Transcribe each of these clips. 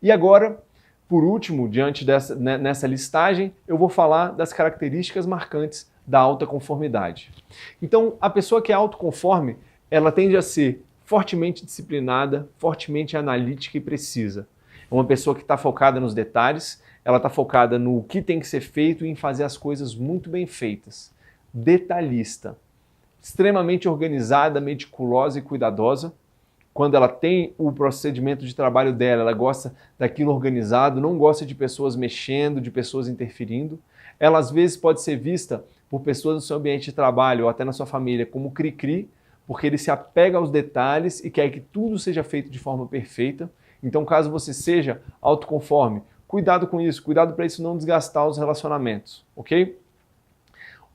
E agora, por último, nessa listagem, eu vou falar das características marcantes da alta conformidade. Então, a pessoa que é autoconforme, ela tende a ser fortemente disciplinada, fortemente analítica e precisa. É uma pessoa que está focada nos detalhes, ela está focada no que tem que ser feito e em fazer as coisas muito bem feitas. Detalhista, extremamente organizada, meticulosa e cuidadosa. Quando ela tem o procedimento de trabalho dela, ela gosta daquilo organizado, não gosta de pessoas mexendo, de pessoas interferindo. Ela às vezes pode ser vista por pessoas no seu ambiente de trabalho ou até na sua família como cri-cri, porque ele se apega aos detalhes e quer que tudo seja feito de forma perfeita. Então, caso você seja autoconforme, cuidado com isso, cuidado para isso não desgastar os relacionamentos, ok?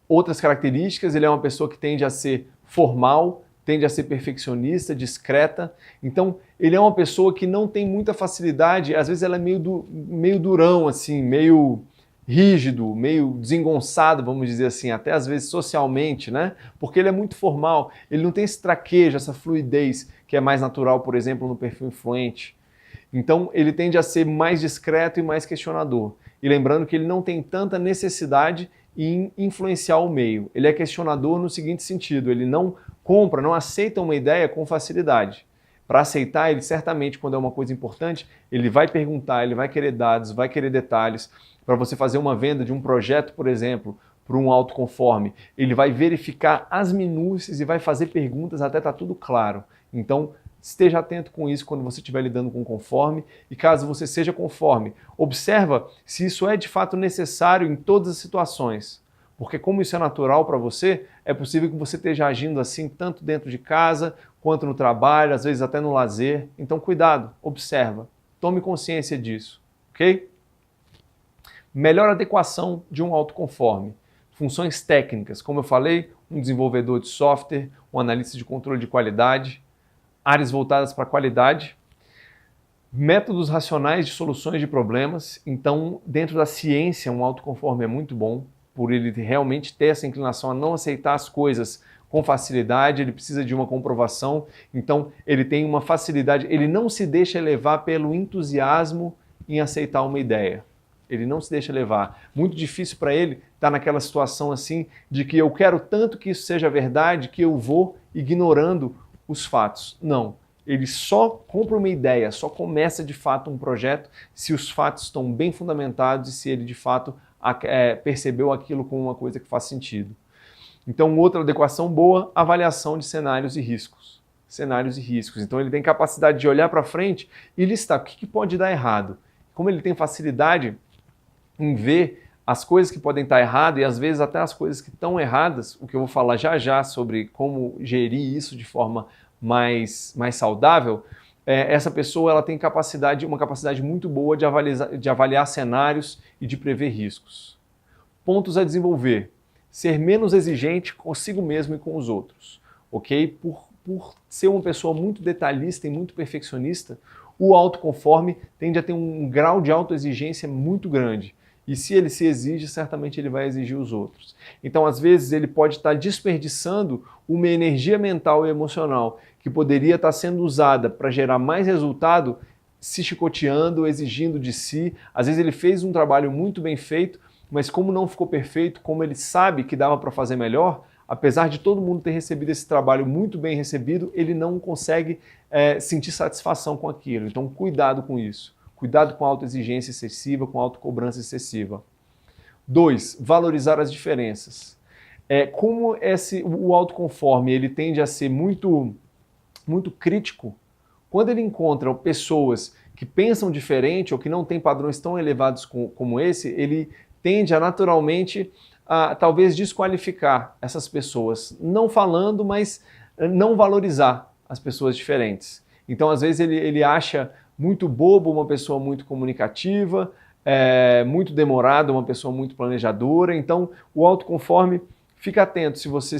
Outras características, ele é uma pessoa que tende a ser formal, tende a ser perfeccionista, discreta. Então, ele é uma pessoa que não tem muita facilidade, às vezes ela é meio durão, assim, meio rígido, meio desengonçado, vamos dizer assim, até às vezes socialmente, né? Porque ele é muito formal, ele não tem esse traquejo, essa fluidez que é mais natural, por exemplo, no perfil influente. Então, ele tende a ser mais discreto e mais questionador. E lembrando que ele não tem tanta necessidade em influenciar o meio. Ele é questionador no seguinte sentido, ele não compra, não aceita uma ideia com facilidade. Para aceitar, ele certamente, quando é uma coisa importante, ele vai perguntar, ele vai querer dados, vai querer detalhes. Para você fazer uma venda de um projeto, por exemplo, para um autoconforme, ele vai verificar as minúcias e vai fazer perguntas até estar tudo claro. Então, esteja atento com isso quando você estiver lidando com conforme e caso você seja conforme, observa se isso é de fato necessário em todas as situações. Porque como isso é natural para você, é possível que você esteja agindo assim tanto dentro de casa quanto no trabalho, às vezes até no lazer. Então cuidado, observa, tome consciência disso, ok? Melhor adequação de um autoconforme. Funções técnicas, como eu falei, um desenvolvedor de software, um analista de controle de qualidade, áreas voltadas para a qualidade, métodos racionais de soluções de problemas. Então, dentro da ciência, um autoconforme é muito bom, por ele realmente ter essa inclinação a não aceitar as coisas com facilidade, ele precisa de uma comprovação, então ele tem uma facilidade, ele não se deixa levar pelo entusiasmo em aceitar uma ideia. Ele não se deixa levar. Muito difícil para ele estar naquela situação assim de que eu quero tanto que isso seja verdade que eu vou ignorando os fatos. Não. Ele só compra uma ideia, só começa de fato um projeto se os fatos estão bem fundamentados e se ele de fato percebeu aquilo como uma coisa que faz sentido. Então, outra adequação boa, avaliação de cenários e riscos. Cenários e riscos. Então, ele tem capacidade de olhar para frente e listar o que pode dar errado. Como ele tem facilidade em ver as coisas que podem estar erradas e às vezes até as coisas que estão erradas, o que eu vou falar já já sobre como gerir isso de forma mais saudável, essa pessoa ela tem uma capacidade muito boa de avaliar cenários e de prever riscos. Pontos a desenvolver. Ser menos exigente consigo mesmo e com os outros. Ok? Por ser uma pessoa muito detalhista e muito perfeccionista, o autoconforme tende a ter um grau de autoexigência muito grande. E se ele se exige, certamente ele vai exigir os outros. Então, às vezes, ele pode estar desperdiçando uma energia mental e emocional que poderia estar sendo usada para gerar mais resultado, se chicoteando, exigindo de si. Às vezes ele fez um trabalho muito bem feito, mas como não ficou perfeito, como ele sabe que dava para fazer melhor, apesar de todo mundo ter recebido esse trabalho muito bem recebido, ele não consegue sentir satisfação com aquilo. Então, cuidado com isso. Cuidado com a autoexigência excessiva, com a autocobrança excessiva. 2. Valorizar as diferenças. Como o autoconforme ele tende a ser muito crítico, quando ele encontra pessoas que pensam diferente ou que não têm padrões tão elevados como esse, ele tende a naturalmente a talvez desqualificar essas pessoas, não falando, mas não valorizar as pessoas diferentes. Então, às vezes, ele acha muito bobo uma pessoa muito comunicativa, muito demorada uma pessoa muito planejadora. Então, o autoconforme, fica atento se você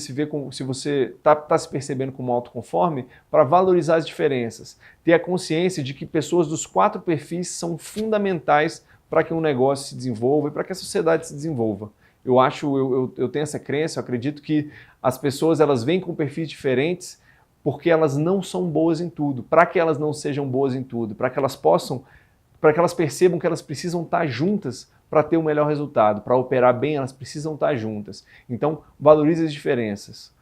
está se percebendo como autoconforme, para valorizar as diferenças. Ter a consciência de que pessoas dos 4 perfis são fundamentais para que um negócio se desenvolva e para que a sociedade se desenvolva. Eu tenho essa crença, eu acredito que as pessoas elas vêm com perfis diferentes porque elas não são boas em tudo. Para que elas não sejam boas em tudo, para que elas possam para que elas percebam que elas precisam estar juntas para ter o melhor resultado. Para operar bem, elas precisam estar juntas. Então, valorize as diferenças.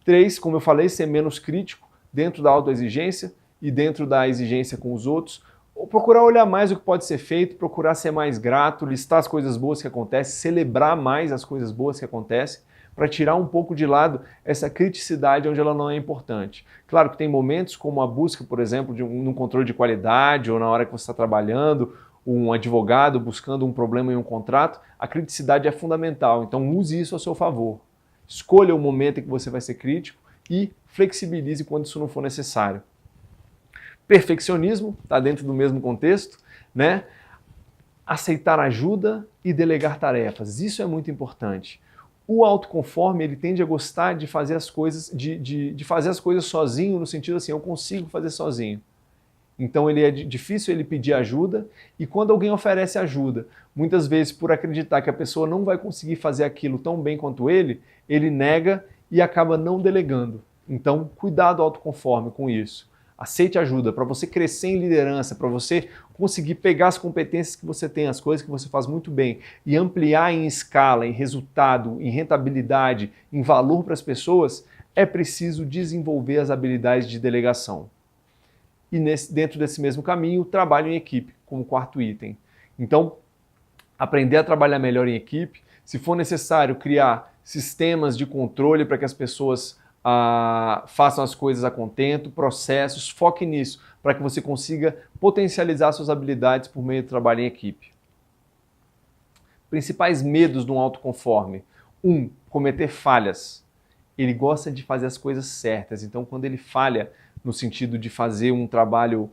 3, como eu falei, ser menos crítico dentro da autoexigência e dentro da exigência com os outros. Ou procurar olhar mais o que pode ser feito, procurar ser mais grato, listar as coisas boas que acontecem, celebrar mais as coisas boas que acontecem, para tirar um pouco de lado essa criticidade onde ela não é importante. Claro que tem momentos como a busca, por exemplo, de um controle de qualidade, ou na hora que você está trabalhando, um advogado buscando um problema em um contrato, a criticidade é fundamental, então use isso a seu favor. Escolha o momento em que você vai ser crítico e flexibilize quando isso não for necessário. Perfeccionismo, está dentro do mesmo contexto, né? Aceitar ajuda e delegar tarefas, isso é muito importante. O autoconforme, ele tende a gostar de fazer as coisas, de fazer as coisas sozinho, no sentido assim, eu consigo fazer sozinho. Então é difícil ele pedir ajuda, e quando alguém oferece ajuda, muitas vezes por acreditar que a pessoa não vai conseguir fazer aquilo tão bem quanto ele nega e acaba não delegando. Então, cuidado autoconforme com isso. Aceite ajuda para você crescer em liderança, para você conseguir pegar as competências que você tem, as coisas que você faz muito bem e ampliar em escala, em resultado, em rentabilidade, em valor para as pessoas, é preciso desenvolver as habilidades de delegação. E dentro desse mesmo caminho, trabalho em equipe, como quarto item. Então, aprender a trabalhar melhor em equipe, se for necessário criar sistemas de controle para que as pessoas façam as coisas a contento, processos, foque nisso, para que você consiga potencializar suas habilidades por meio do trabalho em equipe. Principais medos de um autoconforme. 1. Cometer falhas. Ele gosta de fazer as coisas certas, então quando ele falha no sentido de fazer um trabalho,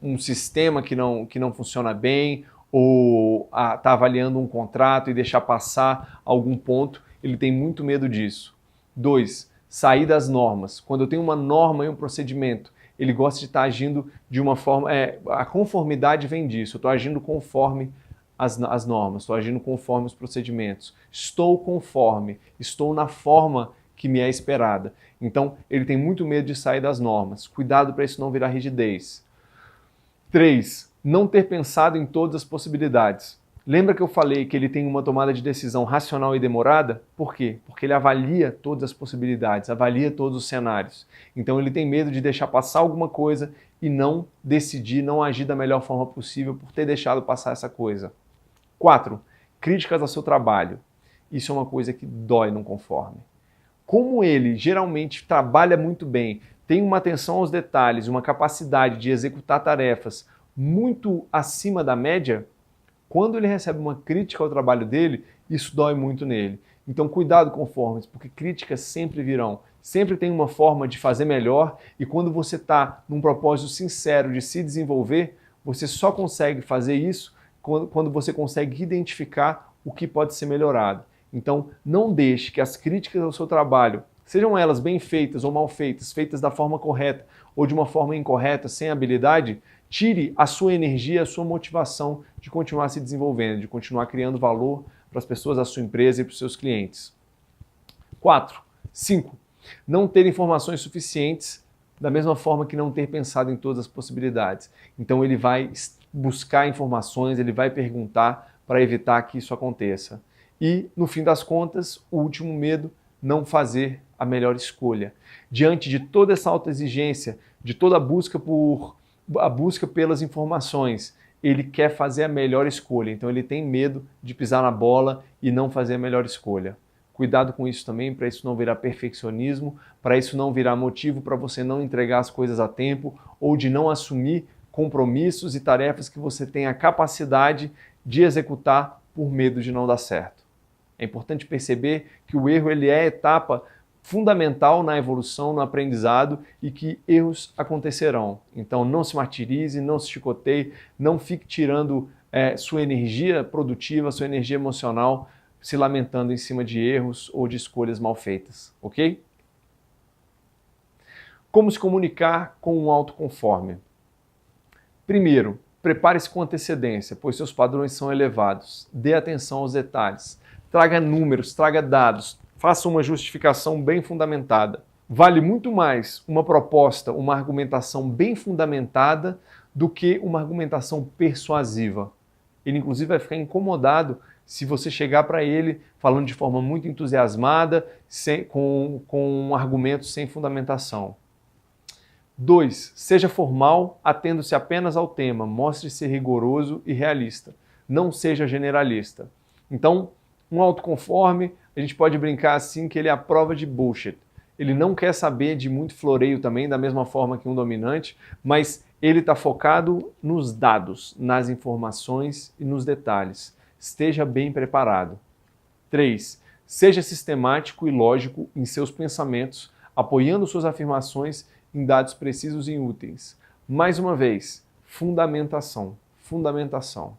um sistema que não funciona bem, ou está avaliando um contrato e deixar passar algum ponto, ele tem muito medo disso. 2. Sair das normas. Quando eu tenho uma norma e um procedimento, ele gosta de estar agindo de uma forma... a conformidade vem disso. Eu estou agindo conforme as normas, estou agindo conforme os procedimentos. Estou conforme, estou na forma que me é esperada. Então, ele tem muito medo de sair das normas. Cuidado para isso não virar rigidez. 3. Não ter pensado em todas as possibilidades. Lembra que eu falei que ele tem uma tomada de decisão racional e demorada? Por quê? Porque ele avalia todas as possibilidades, avalia todos os cenários. Então ele tem medo de deixar passar alguma coisa e não decidir, não agir da melhor forma possível por ter deixado passar essa coisa. 4. Críticas ao seu trabalho. Isso é uma coisa que dói num conforme. Como ele geralmente trabalha muito bem, tem uma atenção aos detalhes, uma capacidade de executar tarefas muito acima da média, quando ele recebe uma crítica ao trabalho dele, isso dói muito nele. Então cuidado conformes, porque críticas sempre virão. Sempre tem uma forma de fazer melhor e quando você está num propósito sincero de se desenvolver, você só consegue fazer isso quando você consegue identificar o que pode ser melhorado. Então não deixe que as críticas ao seu trabalho, sejam elas bem feitas ou mal feitas, feitas da forma correta ou de uma forma incorreta, sem habilidade, tire a sua energia, a sua motivação de continuar se desenvolvendo, de continuar criando valor para as pessoas da sua empresa e para os seus clientes. 5. Não ter informações suficientes, da mesma forma que não ter pensado em todas as possibilidades. Então ele vai buscar informações, ele vai perguntar para evitar que isso aconteça. E, no fim das contas, o último medo, não fazer a melhor escolha. Diante de toda essa autoexigência, de toda a busca pelas informações, ele quer fazer a melhor escolha, então ele tem medo de pisar na bola e não fazer a melhor escolha. Cuidado com isso também, para isso não virar perfeccionismo, para isso não virar motivo para você não entregar as coisas a tempo ou de não assumir compromissos e tarefas que você tem a capacidade de executar por medo de não dar certo. É importante perceber que o erro ele é a etapa fundamental na evolução, no aprendizado e que erros acontecerão. Então não se martirize, não se chicoteie, não fique tirando sua energia produtiva, sua energia emocional, se lamentando em cima de erros ou de escolhas mal feitas, ok? Como se comunicar com um autoconforme? Primeiro, prepare-se com antecedência, pois seus padrões são elevados. Dê atenção aos detalhes. Traga números, traga dados. Faça uma justificação bem fundamentada. Vale muito mais uma proposta, uma argumentação bem fundamentada do que uma argumentação persuasiva. Ele, inclusive, vai ficar incomodado se você chegar para ele falando de forma muito entusiasmada, com argumentos sem fundamentação. 2. Seja formal, atendo-se apenas ao tema, mostre ser rigoroso e realista. Não seja generalista. Então, um autoconforme, a gente pode brincar assim que ele é a prova de bullshit. Ele não quer saber de muito floreio também, da mesma forma que um dominante, mas ele está focado nos dados, nas informações e nos detalhes. Esteja bem preparado. 3. Seja sistemático e lógico em seus pensamentos, apoiando suas afirmações em dados precisos e úteis. Mais uma vez, fundamentação. Fundamentação.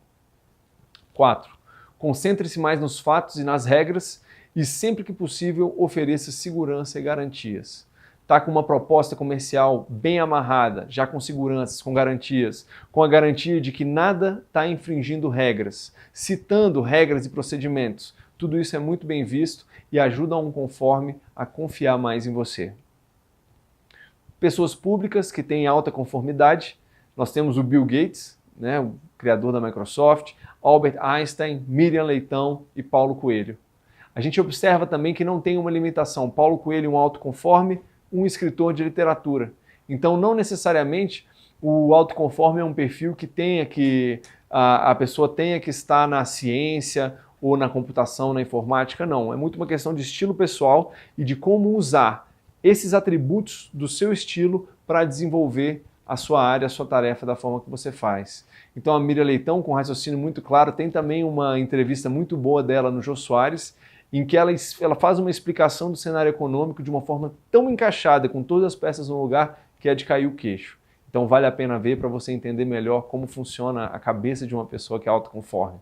4. Concentre-se mais nos fatos e nas regras e, sempre que possível, ofereça segurança e garantias. Está com uma proposta comercial bem amarrada, já com seguranças, com garantias, com a garantia de que nada está infringindo regras, citando regras e procedimentos. Tudo isso é muito bem visto e ajuda um conforme a confiar mais em você. Pessoas públicas que têm alta conformidade, nós temos o Bill Gates, né, o criador da Microsoft, Albert Einstein, Miriam Leitão e Paulo Coelho. A gente observa também que não tem uma limitação. Paulo Coelho, um autoconforme, um escritor de literatura. Então, não necessariamente o autoconforme é um perfil que tenha que a pessoa tenha que estar na ciência ou na computação, na informática, não. É muito uma questão de estilo pessoal e de como usar esses atributos do seu estilo para desenvolver a sua área, a sua tarefa da forma que você faz. Então a Miriam Leitão, com raciocínio muito claro, tem também uma entrevista muito boa dela no Jô Soares, em que ela faz uma explicação do cenário econômico de uma forma tão encaixada, com todas as peças no lugar, que é de cair o queixo. Então vale a pena ver para você entender melhor como funciona a cabeça de uma pessoa que é autoconforme.